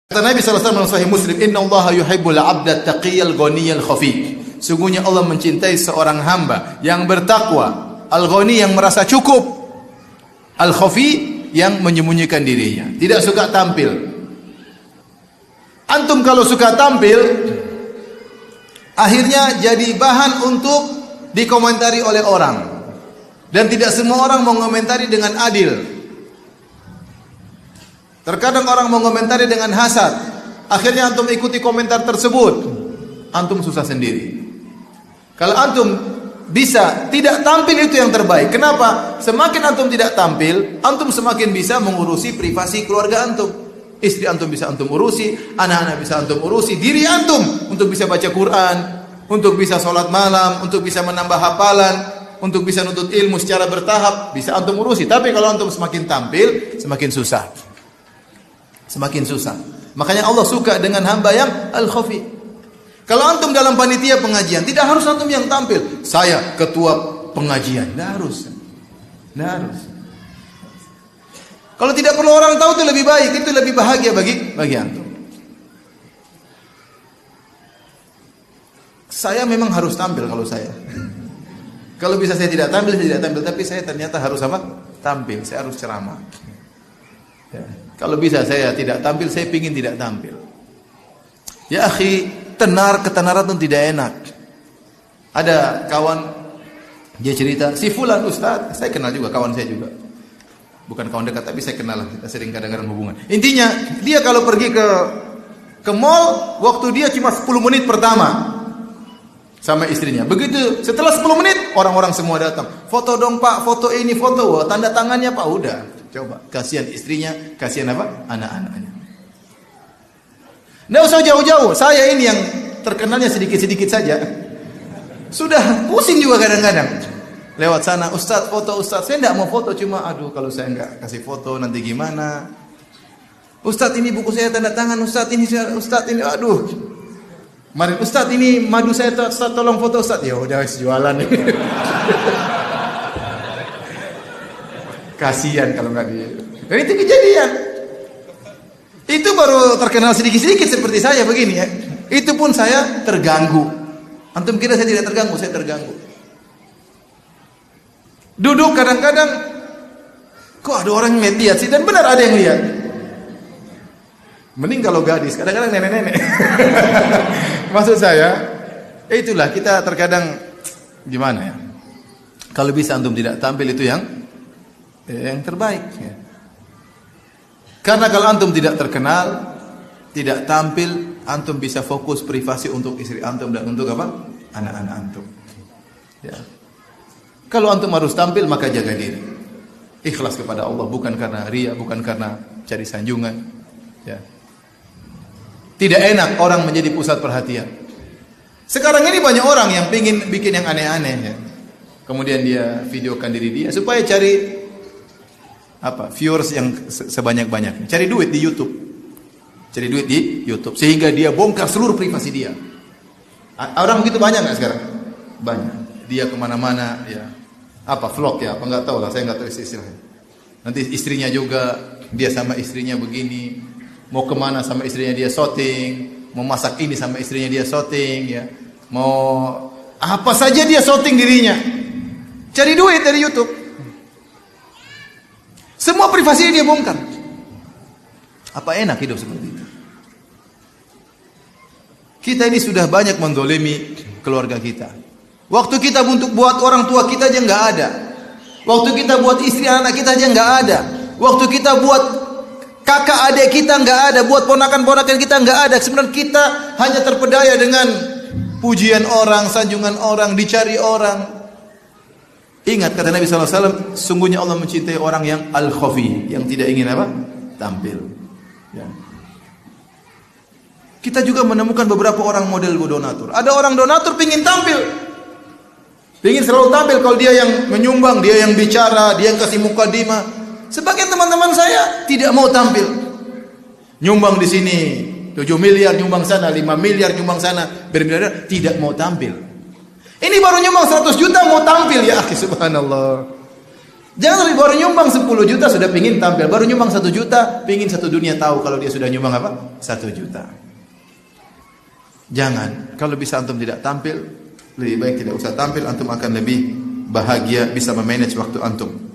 Kata Nabi SAW dalam Sahih Muslim, Inna Allaha yuhibbul abda taqiyal ghaniyal khafi. Sungguhnya Allah mencintai seorang hamba yang bertakwa, al-ghani yang merasa cukup, al-khafi yang menyembunyikan dirinya, tidak suka tampil. Antum kalau suka tampil, akhirnya jadi bahan untuk dikomentari oleh orang. Dan tidak semua orang mengomentari dengan adil. Terkadang orang mengomentari dengan hasad. Akhirnya antum ikuti komentar tersebut. Antum susah sendiri. Kalau antum bisa tidak tampil, itu yang terbaik. Kenapa? Semakin antum tidak tampil, antum semakin bisa mengurusi privasi keluarga antum. Istri antum bisa antum urusi, anak-anak bisa antum urusi, diri antum untuk bisa baca Quran, untuk bisa sholat malam, untuk bisa menambah hafalan, untuk bisa nuntut ilmu secara bertahap, bisa antum urusi. Tapi kalau antum semakin tampil, semakin susah. Semakin susah. Makanya Allah suka dengan hamba yang al-khafi. Kalau antum dalam panitia pengajian, tidak harus antum yang tampil. Saya ketua pengajian, tidak harus. Tidak harus. Kalau tidak perlu orang tahu, itu lebih baik, itu lebih bahagia bagi antum. Saya memang harus tampil kalau saya. Kalau bisa saya tidak tampil, tapi saya ternyata harus apa? Tampil, saya harus ceramah. Ya. Kalau bisa saya tidak tampil, saya pingin tidak tampil. Ya akhi, ketenaran itu tidak enak. Ada kawan, dia cerita, si fulan ustaz, saya kenal juga, kawan saya juga. Bukan kawan dekat, tapi saya kenal, kita sering kadang-kadang hubungan. Intinya, dia kalau pergi ke mall, waktu dia cuma 10 menit pertama sama istrinya. Begitu, setelah 10 menit, orang-orang semua datang. Foto dong pak, foto ini, foto. Wah, tanda tangannya pak, udah. Coba, kasihan istrinya, kasihan apa? Anak-anaknya. Nggak usah jauh-jauh. Saya ini yang terkenalnya sedikit-sedikit saja. Sudah pusing juga kadang-kadang. Lewat sana, Ustaz, foto Ustaz. Saya nggak mau foto, cuma aduh kalau saya nggak kasih foto nanti gimana? Ustaz, ini buku saya tanda tangan. Ustaz, ini aduh. Mari Ustaz, ini madu saya, Ustaz, tolong foto Ustaz. Ya udah jualan. Kasihan kalau nggak dia. Dan itu kejadian. Itu baru terkenal sedikit-sedikit seperti saya begini ya. Itu pun saya terganggu. Antum kira saya tidak terganggu? Saya terganggu. Duduk kadang-kadang, kok ada orang yang lihat sih? Dan benar ada yang lihat. Mending kalau gadis, kadang-kadang nenek-nenek. Maksud saya, itulah kita terkadang gimana ya? Kalau bisa antum tidak tampil itu yang terbaik ya. Karena kalau antum tidak terkenal, tidak tampil, antum bisa fokus privasi untuk istri antum dan untuk apa? Anak-anak antum. Ya. Kalau antum harus tampil, maka jaga diri. Ikhlas kepada Allah, bukan karena riya, bukan karena cari sanjungan. Ya. Tidak enak orang menjadi pusat perhatian. Sekarang ini banyak orang yang ingin bikin yang aneh-aneh ya. Kemudian dia videokan diri dia supaya cari viewers yang sebanyak-banyaknya. Cari duit di YouTube. Cari duit di YouTube sehingga dia bongkar seluruh privasi dia. Orang begitu banyak enggak sekarang? Banyak. Dia kemana-mana ya. Vlog ya, enggak tahu lah, saya enggak tahu istilahnya. Nanti istrinya juga, dia sama istrinya begini, mau kemana sama istrinya dia syuting, mau masak ini sama istrinya dia syuting ya. Mau apa saja dia syuting dirinya. Cari duit dari YouTube. Semua privasi dia bongkar. Apa enak hidup seperti itu? Kita ini sudah banyak mendolimi keluarga kita. Waktu kita untuk buat orang tua kita aja nggak ada. Waktu kita buat istri anak kita aja nggak ada. Waktu kita buat kakak adik kita nggak ada. Buat ponakan-ponakan kita nggak ada. Sebenarnya kita hanya terpedaya dengan pujian orang, sanjungan orang, dicari orang. Ingat kata Nabi SAW, sungguhnya Allah mencintai orang yang al-khafi, yang tidak ingin apa? Tampil. Ya. Kita juga menemukan beberapa orang model donatur. Ada orang donatur pingin tampil. Pingin selalu tampil kalau dia yang menyumbang, dia yang bicara, dia yang kasih mukadimah. Sebagian teman-teman saya tidak mau tampil. Nyumbang di sini 7 miliar, nyumbang sana 5 miliar, nyumbang sana bermiliar, tidak mau tampil. Ini baru nyumbang 100 juta mau tampil ya akhi, subhanallah. Jangan baru nyumbang 10 juta sudah pingin tampil, baru nyumbang 1 juta pingin satu dunia tahu kalau dia sudah nyumbang apa? 1 juta. Jangan. Kalau bisa antum tidak tampil, lebih baik tidak usah tampil, antum akan lebih bahagia, bisa memanage waktu antum.